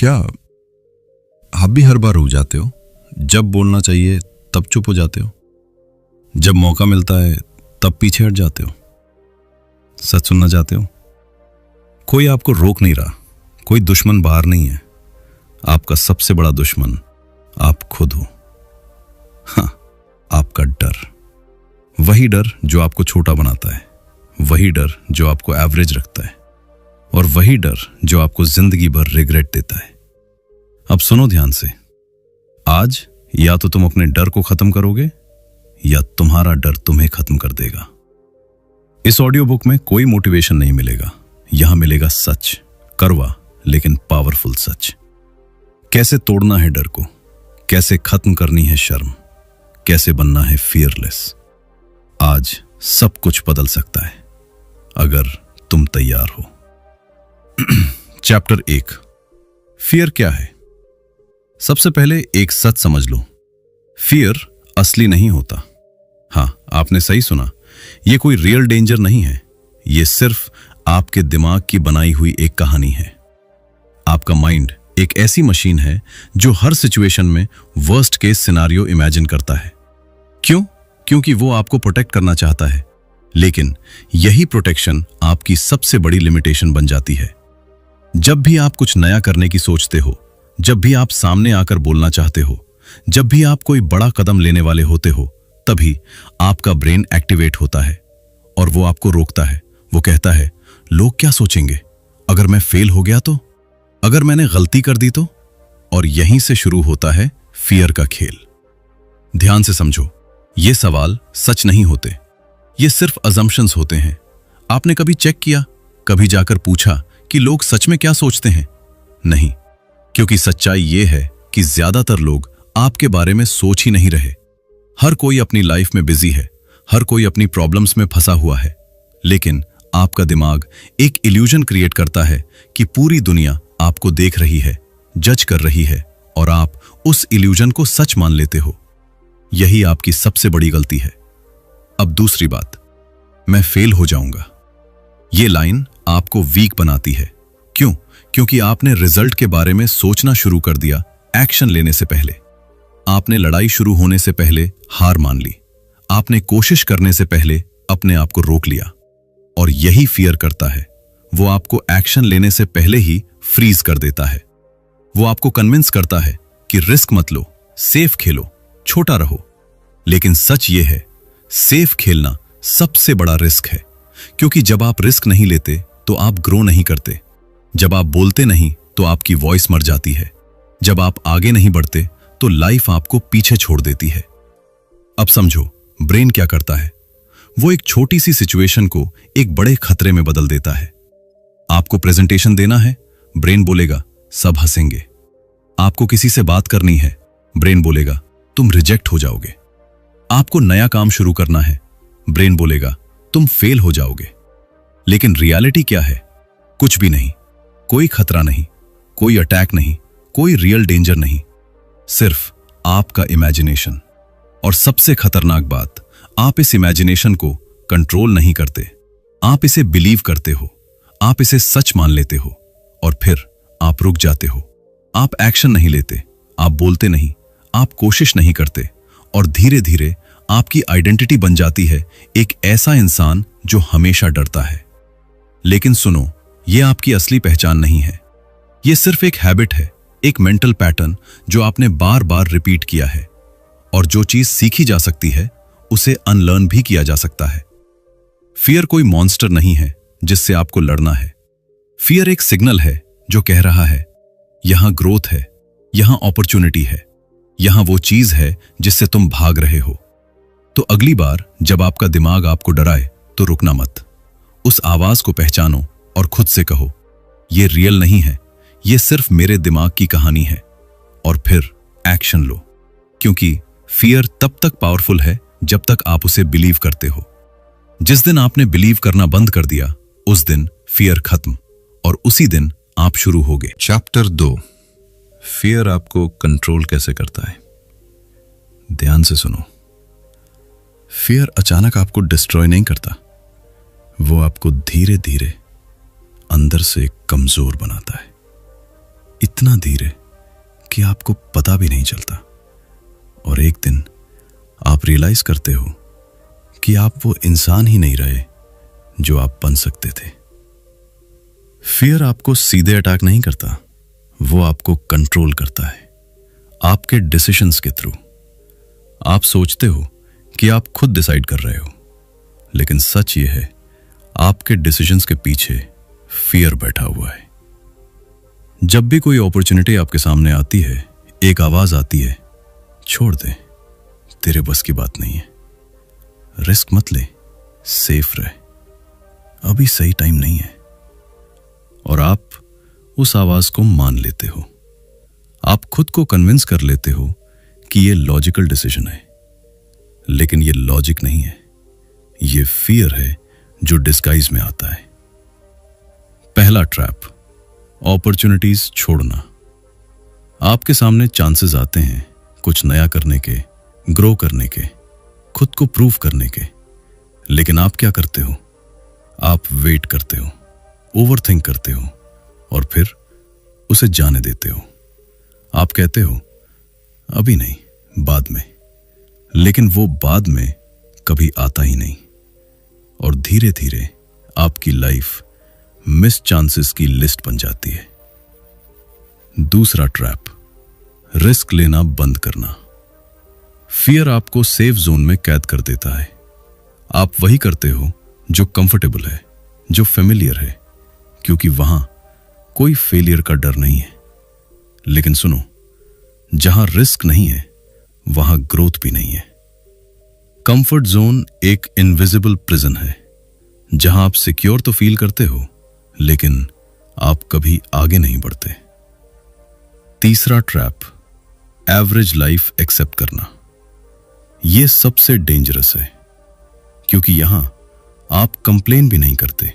क्या आप भी हर बार रुक जाते हो? जब बोलना चाहिए तब चुप हो जाते हो, जब मौका मिलता है तब पीछे हट जाते हो, सच सुनना चाहते हो? कोई आपको रोक नहीं रहा, कोई दुश्मन बाहर नहीं है। आपका सबसे बड़ा दुश्मन आप खुद हो। हाँ, आपका डर, वही डर जो आपको छोटा बनाता है, वही डर जो आपको एवरेज रखता है, और वही डर जो आपको जिंदगी भर रिग्रेट देता है। अब सुनो ध्यान से, आज या तो तुम अपने डर को खत्म करोगे या तुम्हारा डर तुम्हें खत्म कर देगा। इस ऑडियो बुक में कोई मोटिवेशन नहीं मिलेगा, यहां मिलेगा सच, कड़वा लेकिन पावरफुल सच। कैसे तोड़ना है डर को, कैसे खत्म करनी है शर्म, कैसे बनना है फियरलेस। आज सब कुछ बदल सकता है अगर तुम तैयार हो। चैप्टर 1, फियर क्या है? सबसे पहले एक सच समझ लो, फियर असली नहीं होता। हाँ, आपने सही सुना, यह कोई रियल डेंजर नहीं है, यह सिर्फ आपके दिमाग की बनाई हुई एक कहानी है। आपका माइंड एक ऐसी मशीन है जो हर सिचुएशन में वर्स्ट केस सिनेरियो इमेजिन करता है। क्यों? क्योंकि वो आपको प्रोटेक्ट करना चाहता है, लेकिन यही प्रोटेक्शन आपकी सबसे बड़ी लिमिटेशन बन जाती है। जब भी आप कुछ नया करने की सोचते हो, जब भी आप सामने आकर बोलना चाहते हो, जब भी आप कोई बड़ा कदम लेने वाले होते हो, तभी आपका ब्रेन एक्टिवेट होता है और वो आपको रोकता है। वो कहता है, लोग क्या सोचेंगे? अगर मैं फेल हो गया तो? अगर मैंने गलती कर दी तो? और यहीं से शुरू होता है फियर का खेल। ध्यान से समझो, ये सवाल सच नहीं होते, ये सिर्फ अजम्पशंस होते हैं। आपने कभी चेक किया, कभी जाकर पूछा कि लोग सच में क्या सोचते हैं? नहीं, क्योंकि सच्चाई ये है कि ज्यादातर लोग आपके बारे में सोच ही नहीं रहे। हर कोई अपनी लाइफ में बिजी है, हर कोई अपनी प्रॉब्लम्स में फंसा हुआ है, लेकिन आपका दिमाग एक इल्यूजन क्रिएट करता है कि पूरी दुनिया आपको देख रही है, जज कर रही है, और आप उस इल्यूजन को सच मान लेते हो। यही आपकी सबसे बड़ी गलती है। अब दूसरी बात, मैं फेल हो जाऊंगा। ये लाइन आपको वीक बनाती है। क्यों? क्योंकि आपने रिजल्ट के बारे में सोचना शुरू कर दिया एक्शन लेने से पहले। आपने लड़ाई शुरू होने से पहले हार मान ली। आपने कोशिश करने से पहले अपने आप को रोक लिया। और यही फियर करता है, वो आपको एक्शन लेने से पहले ही फ्रीज कर देता है। वो आपको कन्विंस करता है कि रिस्क मत लो, सेफ खेलो, छोटा रहो। लेकिन सच ये है, सेफ खेलना सबसे बड़ा रिस्क है, क्योंकि जब आप रिस्क नहीं लेते तो आप ग्रो नहीं करते। जब आप बोलते नहीं तो आपकी वॉइस मर जाती है। जब आप आगे नहीं बढ़ते तो लाइफ आपको पीछे छोड़ देती है। अब समझो, ब्रेन क्या करता है? वो एक छोटी सी सिचुएशन को एक बड़े खतरे में बदल देता है। आपको प्रेजेंटेशन देना है, ब्रेन बोलेगा सब हंसेंगे। आपको किसी से बात करनी है, ब्रेन बोलेगा तुम रिजेक्ट हो जाओगे। आपको नया काम शुरू करना है, ब्रेन बोलेगा तुम फेल हो जाओगे। लेकिन रियलिटी क्या है? कुछ भी नहीं, कोई खतरा नहीं, कोई अटैक नहीं, कोई रियल डेंजर नहीं, सिर्फ आपका इमेजिनेशन। और सबसे खतरनाक बात, आप इस इमेजिनेशन को कंट्रोल नहीं करते, आप इसे बिलीव करते हो, आप इसे सच मान लेते हो, और फिर आप रुक जाते हो। आप एक्शन नहीं लेते, आप बोलते नहीं, आप कोशिश नहीं करते, और धीरे धीरे आपकी आइडेंटिटी बन जाती है एक ऐसा इंसान जो हमेशा डरता है। लेकिन सुनो, यह आपकी असली पहचान नहीं है। यह सिर्फ एक हैबिट है, एक मेंटल पैटर्न जो आपने बार बार रिपीट किया है। और जो चीज सीखी जा सकती है उसे अनलर्न भी किया जा सकता है। फियर कोई मॉन्स्टर नहीं है जिससे आपको लड़ना है। फियर एक सिग्नल है जो कह रहा है यहां ग्रोथ है, यहां अपॉर्चुनिटी है, यहां वो चीज है जिससे तुम भाग रहे हो। तो अगली बार जब आपका दिमाग आपको डराए तो रुकना मत, उस आवाज को पहचानो और खुद से कहो ये रियल नहीं है, ये सिर्फ मेरे दिमाग की कहानी है। और फिर एक्शन लो, क्योंकि फियर तब तक पावरफुल है जब तक आप उसे बिलीव करते हो। जिस दिन आपने बिलीव करना बंद कर दिया, उस दिन फियर खत्म, और उसी दिन आप शुरू हो गए। चैप्टर 2, फियर आपको कंट्रोल कैसे करता है? ध्यान से सुनो, फियर अचानक आपको डिस्ट्रॉय नहीं करता, वो आपको धीरे धीरे अंदर से कमजोर बनाता है। इतना धीरे कि आपको पता भी नहीं चलता। और एक दिन आप रियलाइज करते हो कि आप वो इंसान ही नहीं रहे जो आप बन सकते थे। फियर आपको सीधे अटैक नहीं करता, वो आपको कंट्रोल करता है आपके डिसीजंस के थ्रू। आप सोचते हो कि आप खुद डिसाइड कर रहे हो, लेकिन सच ये है आपके डिसीजंस के पीछे फियर बैठा हुआ है। जब भी कोई अपॉर्चुनिटी आपके सामने आती है, एक आवाज आती है, छोड़ दे, तेरे बस की बात नहीं है, रिस्क मत ले, सेफ रहे, अभी सही टाइम नहीं है। और आप उस आवाज को मान लेते हो। आप खुद को कन्विंस कर लेते हो कि ये लॉजिकल डिसीजन है, लेकिन ये लॉजिक नहीं है, ये फियर है जो डिस्गाइज में आता है। पहला ट्रैप, अपॉर्चुनिटीज छोड़ना। आपके सामने चांसेस आते हैं कुछ नया करने के, ग्रो करने के, खुद को प्रूव करने के, लेकिन आप क्या करते हो? आप वेट करते हो, ओवरथिंक करते हो और फिर उसे जाने देते हो। आप कहते हो अभी नहीं, बाद में, लेकिन वो बाद में कभी आता ही नहीं और धीरे धीरे आपकी लाइफ मिस चांसेस की लिस्ट बन जाती है। दूसरा ट्रैप, रिस्क लेना बंद करना। फियर आपको सेफ जोन में कैद कर देता है। आप वही करते हो जो कंफर्टेबल है, जो फेमिलियर है, क्योंकि वहां कोई फेलियर का डर नहीं है। लेकिन सुनो, जहां रिस्क नहीं है वहां ग्रोथ भी नहीं है। कंफर्ट जोन एक इनविजिबल प्रिजन है, जहां आप सिक्योर तो फील करते हो, लेकिन आप कभी आगे नहीं बढ़ते। तीसरा ट्रैप, एवरेज लाइफ एक्सेप्ट करना। यह सबसे डेंजरस है, क्योंकि यहां आप कंप्लेन भी नहीं करते,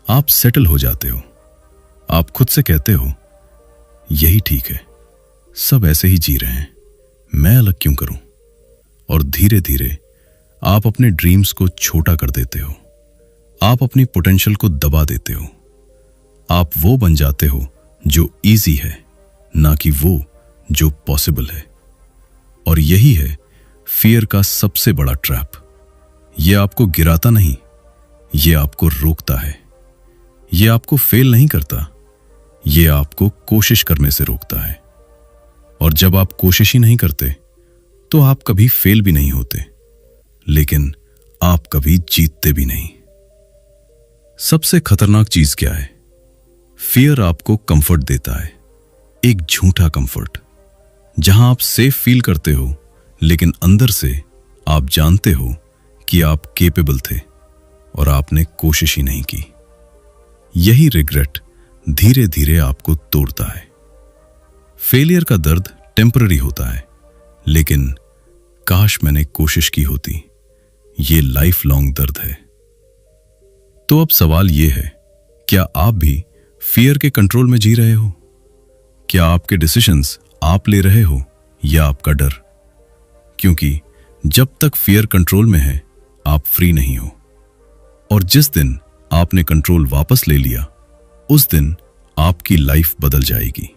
आप सेटल हो जाते हो। आप खुद से कहते हो यही ठीक है, सब ऐसे ही जी रहे हैं, मैं अलग क्यों करूं? और धीरे धीरे आप अपने ड्रीम्स को छोटा कर देते हो, आप अपनी पोटेंशियल को दबा देते हो। आप वो बन जाते हो जो इजी है, ना कि वो जो पॉसिबल है। और यही है फियर का सबसे बड़ा ट्रैप। ये आपको गिराता नहीं, ये आपको रोकता है। ये आपको फेल नहीं करता, ये आपको कोशिश करने से रोकता है। और जब आप कोशिश ही नहीं करते तो आप कभी फेल भी नहीं होते, लेकिन आप कभी जीतते भी नहीं। सबसे खतरनाक चीज क्या है? फियर आपको कंफर्ट देता है, एक झूठा कंफर्ट, जहां आप सेफ फील करते हो, लेकिन अंदर से आप जानते हो कि आप केपेबल थे और आपने कोशिश ही नहीं की। यही रिग्रेट धीरे धीरे आपको तोड़ता है। फेलियर का दर्द टेम्पररी होता है, लेकिन काश मैंने कोशिश की होती, ये लाइफ लॉन्ग दर्द है। तो अब सवाल यह है, क्या आप भी फियर के कंट्रोल में जी रहे हो? क्या आपके डिसीजंस आप ले रहे हो या आपका डर? क्योंकि जब तक फियर कंट्रोल में है, आप फ्री नहीं हो। और जिस दिन आपने कंट्रोल वापस ले लिया, उस दिन आपकी लाइफ बदल जाएगी।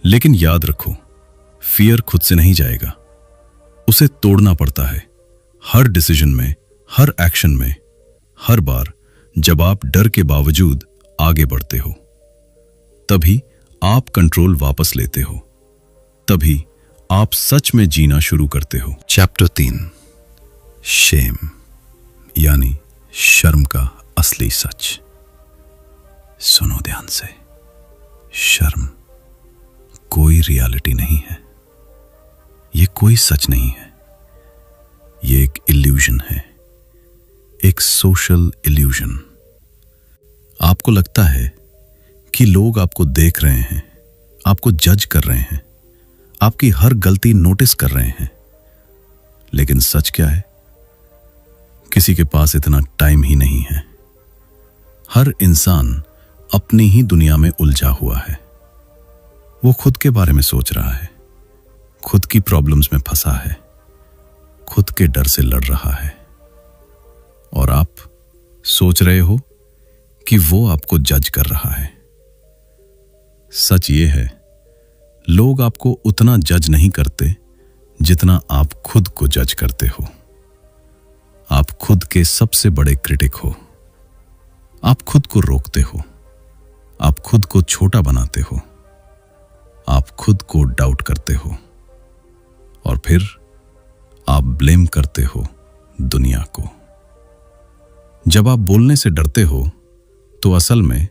लेकिन याद रखो, फियर खुद से नहीं जाएगा, उसे तोड़ना पड़ता है। हर डिसीजन में, हर एक्शन में, हर बार जब आप डर के बावजूद आगे बढ़ते हो, तभी आप कंट्रोल वापस लेते हो, तभी आप सच में जीना शुरू करते हो। चैप्टर 3, शेम, यानी शर्म का असली सच। सुनो ध्यान से, शर्म कोई रियलिटी नहीं है, ये कोई सच नहीं है, ये एक इल्यूजन है, एक सोशल इल्यूजन। आपको लगता है कि लोग आपको देख रहे हैं, आपको जज कर रहे हैं, आपकी हर गलती नोटिस कर रहे हैं, लेकिन सच क्या है? किसी के पास इतना टाइम ही नहीं है। हर इंसान अपनी ही दुनिया में उलझा हुआ है। वो खुद के बारे में सोच रहा है, खुद की प्रॉब्लम्स में फंसा है, खुद के डर से लड़ रहा है। और आप सोच रहे हो कि वो आपको जज कर रहा है। सच ये है, लोग आपको उतना जज नहीं करते जितना आप खुद को जज करते हो। आप खुद के सबसे बड़े क्रिटिक हो। आप खुद को रोकते हो। आप खुद को छोटा बनाते हो। आप खुद को डाउट करते हो और फिर आप ब्लेम करते हो दुनिया को। जब आप बोलने से डरते हो तो असल में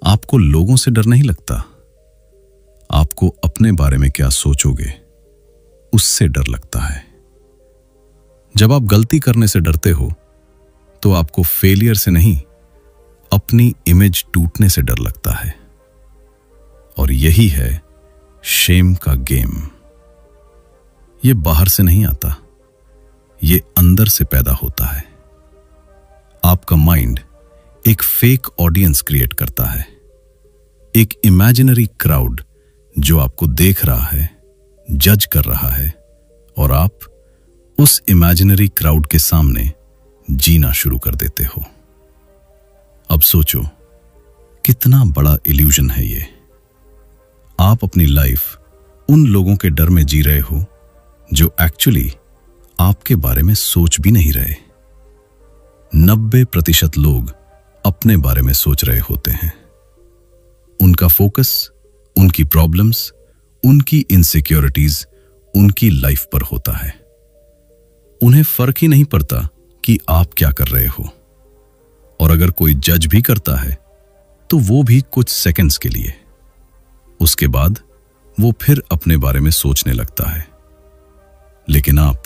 आपको लोगों से डर नहीं लगता, आपको अपने बारे में क्या सोचोगे उससे डर लगता है। जब आप गलती करने से डरते हो तो आपको फेलियर से नहीं, अपनी इमेज टूटने से डर लगता है। और यही है शेम का गेम। ये बाहर से नहीं आता, ये अंदर से पैदा होता है। आपका माइंड एक फेक ऑडियंस क्रिएट करता है, एक इमेजिनरी क्राउड जो आपको देख रहा है, जज कर रहा है, और आप उस इमेजिनरी क्राउड के सामने जीना शुरू कर देते हो। अब सोचो कितना बड़ा इल्यूजन है ये। आप अपनी लाइफ उन लोगों के डर में जी रहे हो जो एक्चुअली आपके बारे में सोच भी नहीं रहे। 90% लोग अपने बारे में सोच रहे होते हैं। उनका फोकस उनकी प्रॉब्लम्स, उनकी इनसिक्योरिटीज, उनकी लाइफ पर होता है। उन्हें फर्क ही नहीं पड़ता कि आप क्या कर रहे हो। और अगर कोई जज भी करता है तो वो भी कुछ सेकंड्स के लिए। उसके बाद वो फिर अपने बारे में सोचने लगता है। लेकिन आप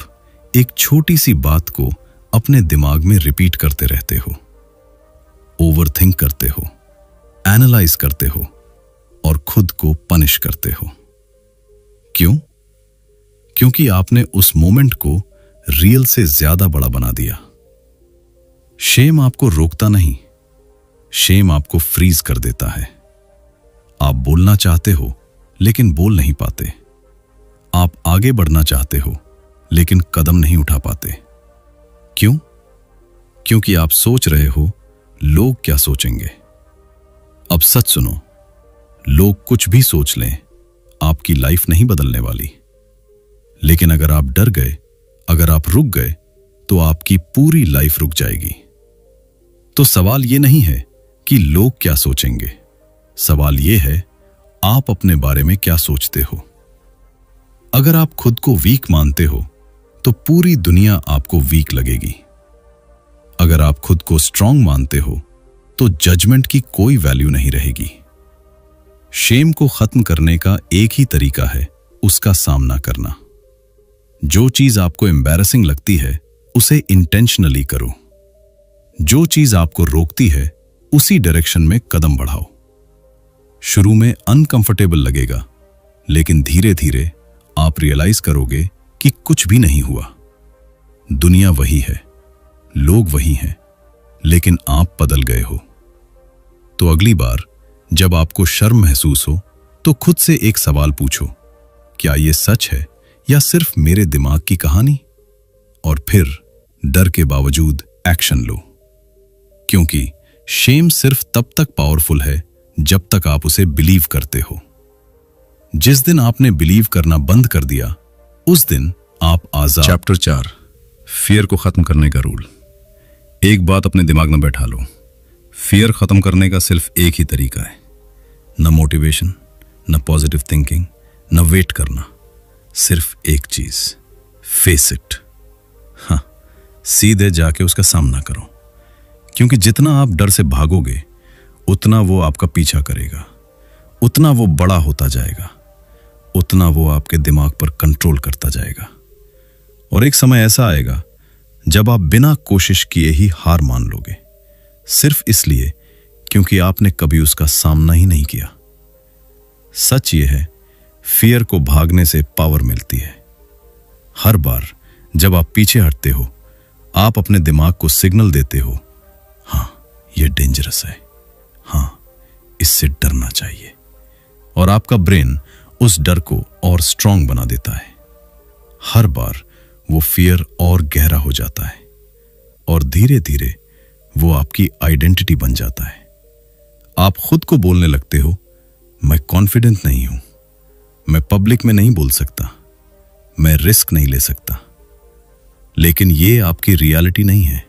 एक छोटी सी बात को अपने दिमाग में रिपीट करते रहते हो, ओवरथिंक करते हो, एनालाइज करते हो और खुद को पनिश करते हो। क्यों? क्योंकि आपने उस मोमेंट को रियल से ज्यादा बड़ा बना दिया। शेम आपको रोकता नहीं, शेम आपको फ्रीज कर देता है। आप बोलना चाहते हो लेकिन बोल नहीं पाते। आप आगे बढ़ना चाहते हो लेकिन कदम नहीं उठा पाते। क्यों? क्योंकि आप सोच रहे हो लोग क्या सोचेंगे। अब सच सुनो, लोग कुछ भी सोच लें, आपकी लाइफ नहीं बदलने वाली। लेकिन अगर आप डर गए, अगर आप रुक गए, तो आपकी पूरी लाइफ रुक जाएगी। तो सवाल यह नहीं है कि लोग क्या सोचेंगे, सवाल यह है आप अपने बारे में क्या सोचते हो। अगर आप खुद को वीक मानते हो तो पूरी दुनिया आपको वीक लगेगी। अगर आप खुद को स्ट्रांग मानते हो तो जजमेंट की कोई वैल्यू नहीं रहेगी। शेम को खत्म करने का एक ही तरीका है, उसका सामना करना। जो चीज आपको एम्बैरेसिंग लगती है उसे इंटेंशनली करो। जो चीज आपको रोकती है उसी डायरेक्शन में कदम बढ़ाओ। शुरू में अनकंफर्टेबल लगेगा, लेकिन धीरे धीरे आप रियलाइज करोगे कि कुछ भी नहीं हुआ। दुनिया वही है, लोग वही हैं, लेकिन आप बदल गए हो। तो अगली बार जब आपको शर्म महसूस हो तो खुद से एक सवाल पूछो, क्या यह सच है या सिर्फ मेरे दिमाग की कहानी? और फिर डर के बावजूद एक्शन लो। क्योंकि शेम सिर्फ तब तक पावरफुल है जब तक आप उसे बिलीव करते हो। जिस दिन आपने बिलीव करना बंद कर दिया, उस दिन आप आजाद। चैप्टर 4, फियर को खत्म करने का रूल। एक बात अपने दिमाग में बैठा लो, फियर खत्म करने का सिर्फ एक ही तरीका है। न मोटिवेशन, न पॉजिटिव थिंकिंग, न वेट करना, सिर्फ एक चीज, फेस इट। हाँ, सीधे जाके उसका सामना करो। क्योंकि जितना आप डर से भागोगे उतना वो आपका पीछा करेगा, उतना वो बड़ा होता जाएगा, उतना वो आपके दिमाग पर कंट्रोल करता जाएगा। और एक समय ऐसा आएगा जब आप बिना कोशिश किए ही हार मान लोगे, सिर्फ इसलिए क्योंकि आपने कभी उसका सामना ही नहीं किया। सच ये है, फियर को भागने से पावर मिलती है। हर बार जब आप पीछे हटते हो, आप अपने दिमाग को सिग्नल देते हो, हाँ ये डेंजरस है, हाँ इससे डरना चाहिए। और आपका ब्रेन उस डर को और स्ट्रांग बना देता है। हर बार वो फियर और गहरा हो जाता है और धीरे धीरे वो आपकी आइडेंटिटी बन जाता है। आप खुद को बोलने लगते हो, मैं कॉन्फिडेंट नहीं हूं, मैं पब्लिक में नहीं बोल सकता, मैं रिस्क नहीं ले सकता। लेकिन ये आपकी रियलिटी नहीं है,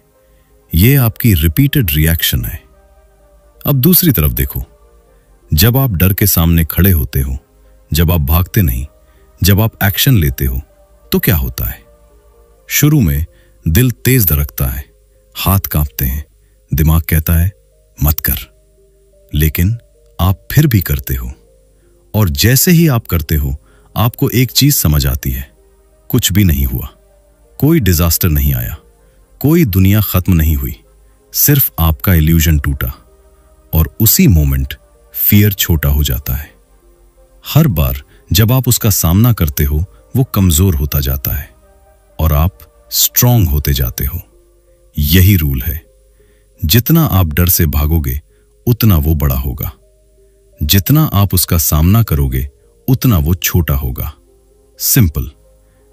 ये आपकी रिपीटेड रिएक्शन है। अब दूसरी तरफ देखो, जब आप डर के सामने खड़े होते हो, जब आप भागते नहीं, जब आप एक्शन लेते हो, तो क्या होता है? शुरू में दिल तेज धड़कता है, हाथ कांपते हैं, दिमाग कहता है मत कर। लेकिन आप फिर भी करते हो, और जैसे ही आप करते हो आपको एक चीज समझ आती है, कुछ भी नहीं हुआ, कोई डिजास्टर नहीं आया, कोई दुनिया खत्म नहीं हुई, सिर्फ आपका इल्यूजन टूटा। और उसी मोमेंट फियर छोटा हो जाता है। हर बार जब आप उसका सामना करते हो वो कमजोर होता जाता है और आप स्ट्रांग होते जाते हो। यही रूल है, जितना आप डर से भागोगे उतना वो बड़ा होगा, जितना आप उसका सामना करोगे उतना वो छोटा होगा। सिंपल,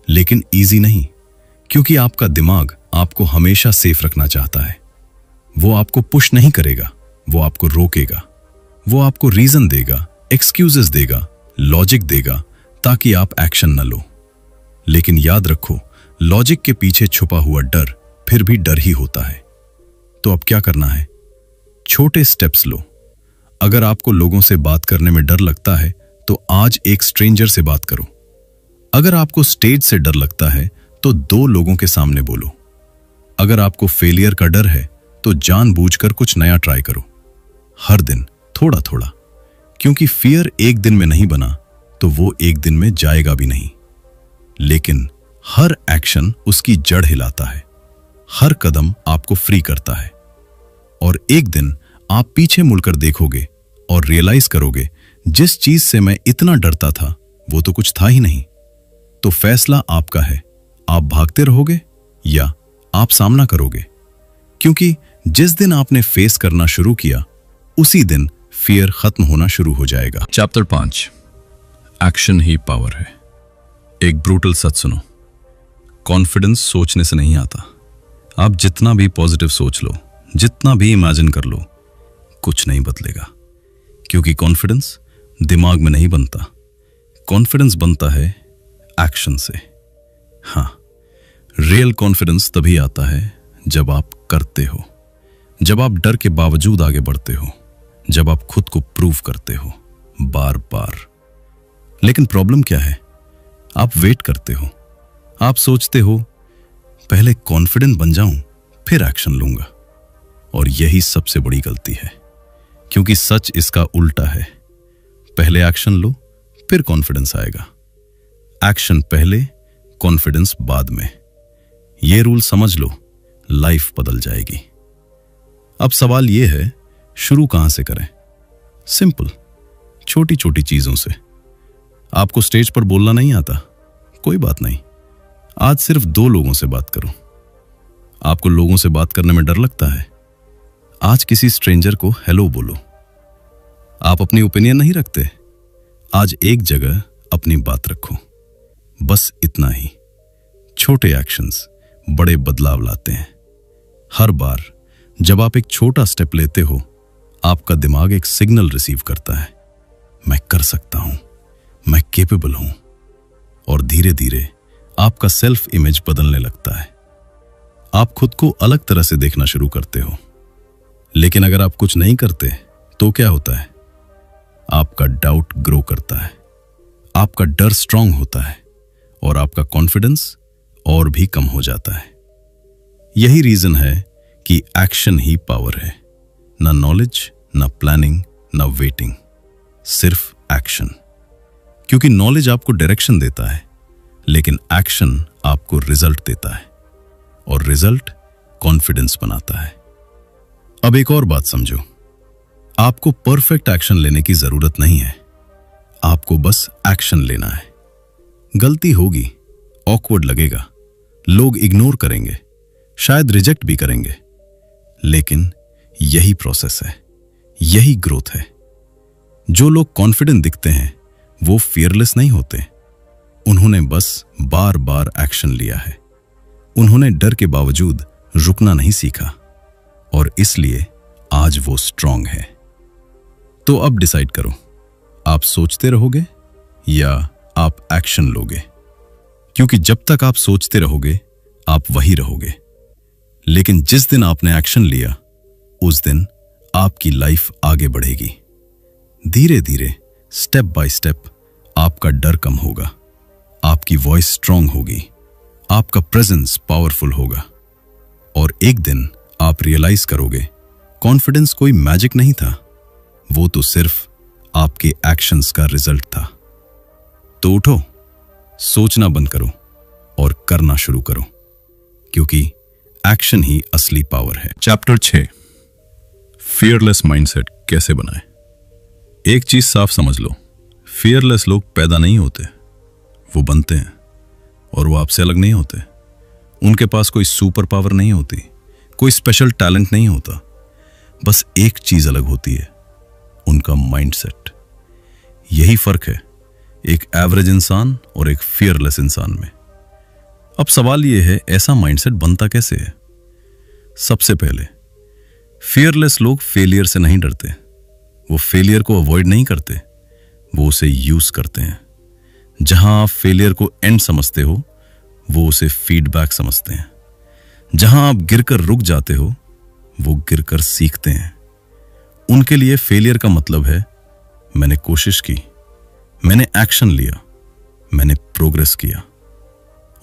लेकिन इजी नहीं, क्योंकि आपका दिमाग आपको हमेशा सेफ रखना चाहता है। वो आपको पुश नहीं करेगा, वो आपको रोकेगा, वो आपको रीजन देगा, एक्सक्यूजेस देगा, लॉजिक देगा, ताकि आप एक्शन न लो। लेकिन याद रखो, लॉजिक के पीछे छुपा हुआ डर फिर भी डर ही होता है। तो अब क्या करना है? छोटे स्टेप्स लो। अगर आपको लोगों से बात करने में डर लगता है तो आज एक स्ट्रेंजर से बात करो। अगर आपको स्टेज से डर लगता है तो 2 लोगों के सामने बोलो। अगर आपको फेलियर का डर है तो जानबूझकर कुछ नया ट्राई करो। हर दिन थोड़ा थोड़ा, क्योंकि फियर एक दिन में नहीं बना तो वो एक दिन में जाएगा भी नहीं। लेकिन हर एक्शन उसकी जड़ हिलाता है, हर कदम आपको फ्री करता है। और एक दिन आप पीछे मुड़कर देखोगे और रियलाइज करोगे, जिस चीज से मैं इतना डरता था वो तो कुछ था ही नहीं। तो फैसला आपका है, आप भागते रहोगे या आप सामना करोगे। क्योंकि जिस दिन आपने फेस करना शुरू किया उसी दिन फियर खत्म होना शुरू हो जाएगा। चैप्टर 5, एक्शन ही पावर है। एक ब्रूटल सच सुनो, कॉन्फिडेंस सोचने से नहीं आता। आप जितना भी पॉजिटिव सोच लो, जितना भी इमेजिन कर लो, कुछ नहीं बदलेगा। क्योंकि कॉन्फिडेंस दिमाग में नहीं बनता, कॉन्फिडेंस बनता है एक्शन से। हाँ, रियल कॉन्फिडेंस तभी आता है जब आप करते हो, जब आप डर के बावजूद आगे बढ़ते हो, जब आप खुद को प्रूव करते हो बार बार। लेकिन प्रॉब्लम क्या है? आप वेट करते हो, आप सोचते हो पहले कॉन्फिडेंट बन जाऊं फिर एक्शन लूंगा। और यही सबसे बड़ी गलती है, क्योंकि सच इसका उल्टा है। पहले एक्शन लो फिर कॉन्फिडेंस आएगा। एक्शन पहले, कॉन्फिडेंस बाद में। यह रूल समझ लो, लाइफ बदल जाएगी। अब सवाल यह है, शुरू कहां से करें? सिंपल, छोटी छोटी चीजों से। आपको स्टेज पर बोलना नहीं आता? कोई बात नहीं, आज सिर्फ 2 लोगों से बात करो। आपको लोगों से बात करने में डर लगता है? आज किसी स्ट्रेंजर को हेलो बोलो। आप अपनी ओपिनियन नहीं रखते? आज एक जगह अपनी बात रखो। बस इतना ही। छोटे एक्शंस बड़े बदलाव लाते हैं। हर बार जब आप एक छोटा स्टेप लेते हो, आपका दिमाग एक सिग्नल रिसीव करता है, मैं कर सकता हूं, मैं कैपेबल हूं। और धीरे धीरे आपका सेल्फ इमेज बदलने लगता है। आप खुद को अलग तरह से देखना शुरू करते हो। लेकिन अगर आप कुछ नहीं करते तो क्या होता है? आपका डाउट ग्रो करता है, आपका डर स्ट्रांग होता है और आपका कॉन्फिडेंस और भी कम हो जाता है। यही रीजन है कि एक्शन ही पावर है। ना नॉलेज, ना प्लानिंग, ना वेटिंग, सिर्फ एक्शन। क्योंकि नॉलेज आपको डायरेक्शन देता है, लेकिन एक्शन आपको रिजल्ट देता है और रिजल्ट कॉन्फिडेंस बनाता है। अब एक और बात समझो, आपको परफेक्ट एक्शन लेने की जरूरत नहीं है, आपको बस एक्शन लेना है। गलती होगी, ऑकवर्ड लगेगा, लोग इग्नोर करेंगे, शायद रिजेक्ट भी करेंगे, लेकिन यही प्रोसेस है, यही ग्रोथ है। जो लोग कॉन्फिडेंट दिखते हैं वो फियरलेस नहीं होते, उन्होंने बस बार बार एक्शन लिया है। उन्होंने डर के बावजूद रुकना नहीं सीखा और इसलिए आज वो स्ट्रांग है। तो अब डिसाइड करो, आप सोचते रहोगे या आप एक्शन लोगे? क्योंकि जब तक आप सोचते रहोगे आप वही रहोगे, लेकिन जिस दिन आपने एक्शन लिया उस दिन आपकी लाइफ आगे बढ़ेगी। धीरे धीरे, स्टेप बाय स्टेप आपका डर कम होगा, आपकी वॉइस स्ट्रांग होगी, आपका प्रेजेंस पावरफुल होगा और एक दिन आप रियलाइज करोगे कॉन्फिडेंस कोई मैजिक नहीं था, वो तो सिर्फ आपके एक्शंस का रिजल्ट था। तो उठो, सोचना बंद करो और करना शुरू करो, क्योंकि एक्शन ही असली पावर है। चैप्टर 6, फियरलेस माइंडसेट कैसे बनाएं। एक चीज साफ समझ लो, फियरलेस लोग पैदा नहीं होते, वो बनते हैं। और वो आपसे अलग नहीं होते। उनके पास कोई सुपर पावर नहीं होती, कोई स्पेशल टैलेंट नहीं होता। बस एक चीज अलग होती है, उनका माइंडसेट। यही फर्क है एक एवरेज इंसान और एक फियरलेस इंसान में। अब सवाल यह है, ऐसा माइंडसेट बनता कैसे है? सबसे पहले, फियरलेस लोग फेलियर से नहीं डरते। वो फेलियर को अवॉइड नहीं करते, वो उसे यूज करते हैं। जहां आप फेलियर को एंड समझते हो, वो उसे फीडबैक समझते हैं। जहां आप गिरकर रुक जाते हो, वो गिरकर सीखते हैं। उनके लिए फेलियर का मतलब है मैंने कोशिश की, मैंने एक्शन लिया, मैंने प्रोग्रेस किया।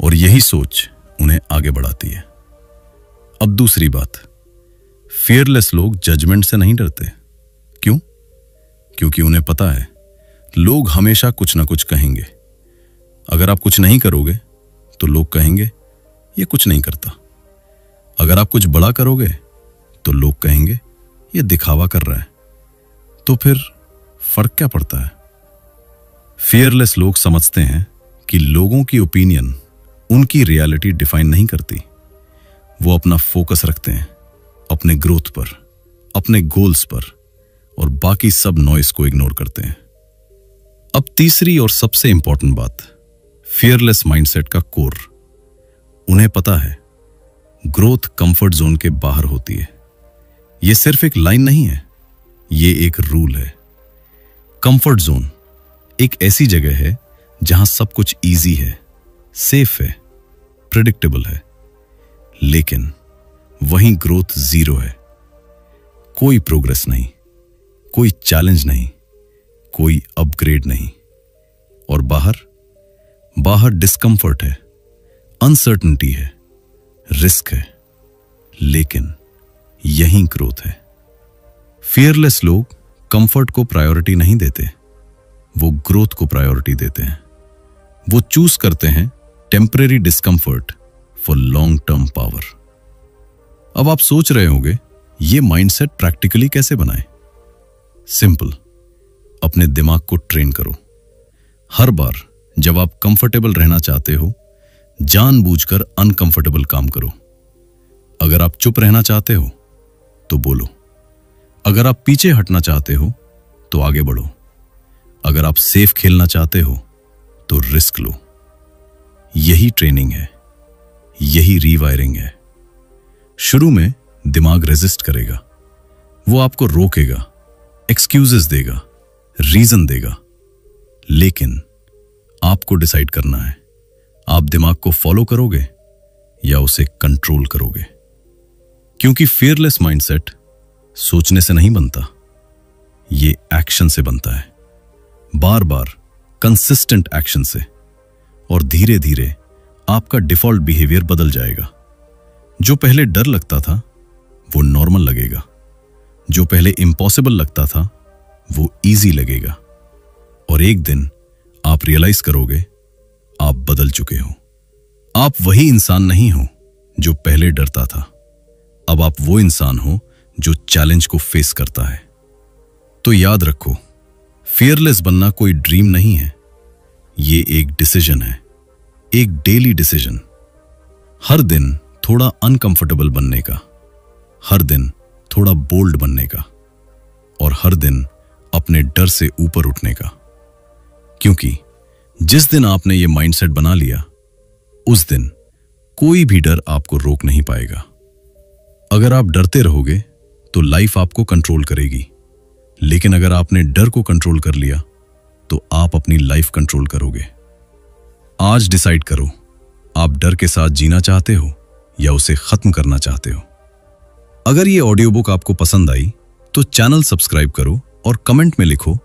और यही सोच उन्हें आगे बढ़ाती है। अब दूसरी बात, फियरलेस लोग जजमेंट से नहीं डरते। क्यों? क्योंकि उन्हें पता है लोग हमेशा कुछ ना कुछ कहेंगे। अगर आप कुछ नहीं करोगे तो लोग कहेंगे ये कुछ नहीं करता। अगर आप कुछ बड़ा करोगे तो लोग कहेंगे ये दिखावा कर रहा है। तो फिर फर्क क्या पड़ता है? फियरलेस लोग समझते हैं कि लोगों की ओपिनियन उनकी रियलिटी डिफाइन नहीं करती। वो अपना फोकस रखते हैं अपने ग्रोथ पर, अपने गोल्स पर, और बाकी सब नॉइस को इग्नोर करते हैं। अब तीसरी और सबसे इंपॉर्टेंट बात, फियरलेस माइंडसेट का कोर। उन्हें पता है ग्रोथ कंफर्ट जोन के बाहर होती है। यह सिर्फ एक लाइन नहीं है, ये एक रूल है। कंफर्ट जोन एक ऐसी जगह है जहां सब कुछ इजी है, सेफ है, प्रेडिक्टेबल है, लेकिन वहीं ग्रोथ जीरो है। कोई प्रोग्रेस नहीं, कोई चैलेंज नहीं, कोई अपग्रेड नहीं। और बाहर डिस्कंफर्ट है, अनसर्टेनिटी है, रिस्क है, लेकिन यही ग्रोथ है। फियरलेस लोग कंफर्ट को प्रायोरिटी नहीं देते, वो ग्रोथ को प्रायोरिटी देते हैं। वो चूज करते हैं temporary discomfort for long term power. अब आप सोच रहे होंगे ये माइंडसेट प्रैक्टिकली कैसे बनाएं? सिंपल, अपने दिमाग को ट्रेन करो। हर बार जब आप कंफर्टेबल रहना चाहते हो, जानबूझकर अनकंफर्टेबल काम करो। अगर आप चुप रहना चाहते हो तो बोलो। अगर आप पीछे हटना चाहते हो तो आगे बढ़ो। अगर आप सेफ खेलना चाहते हो तो रिस्क लो। यही ट्रेनिंग है, यही रीवायरिंग है। शुरू में दिमाग रेजिस्ट करेगा, वो आपको रोकेगा, एक्सक्यूजेस देगा, रीजन देगा, लेकिन आपको डिसाइड करना है आप दिमाग को फॉलो करोगे या उसे कंट्रोल करोगे। क्योंकि फियरलेस माइंडसेट सोचने से नहीं बनता, ये एक्शन से बनता है। बार बार कंसिस्टेंट एक्शन से। और धीरे धीरे आपका डिफॉल्ट बिहेवियर बदल जाएगा। जो पहले डर लगता था वो नॉर्मल लगेगा, जो पहले इम्पॉसिबल लगता था वो इजी लगेगा। और एक दिन आप रियलाइज करोगे आप बदल चुके हो। आप वही इंसान नहीं हो जो पहले डरता था, अब आप वो इंसान हो जो चैलेंज को फेस करता है। तो याद रखो, फियरलेस बनना कोई ड्रीम नहीं है, ये एक डिसीजन है, एक डेली डिसीजन। हर दिन थोड़ा अनकंफर्टेबल बनने का, हर दिन थोड़ा बोल्ड बनने का, और हर दिन अपने डर से ऊपर उठने का। क्योंकि जिस दिन आपने ये माइंडसेट बना लिया, उस दिन कोई भी डर आपको रोक नहीं पाएगा। अगर आप डरते रहोगे तो लाइफ आपको कंट्रोल करेगी, लेकिन अगर आपने डर को कंट्रोल कर लिया तो आप अपनी लाइफ कंट्रोल करोगे। आज डिसाइड करो, आप डर के साथ जीना चाहते हो या उसे खत्म करना चाहते हो। अगर ये ऑडियो बुक आपको पसंद आई तो चैनल सब्सक्राइब करो और कमेंट में लिखो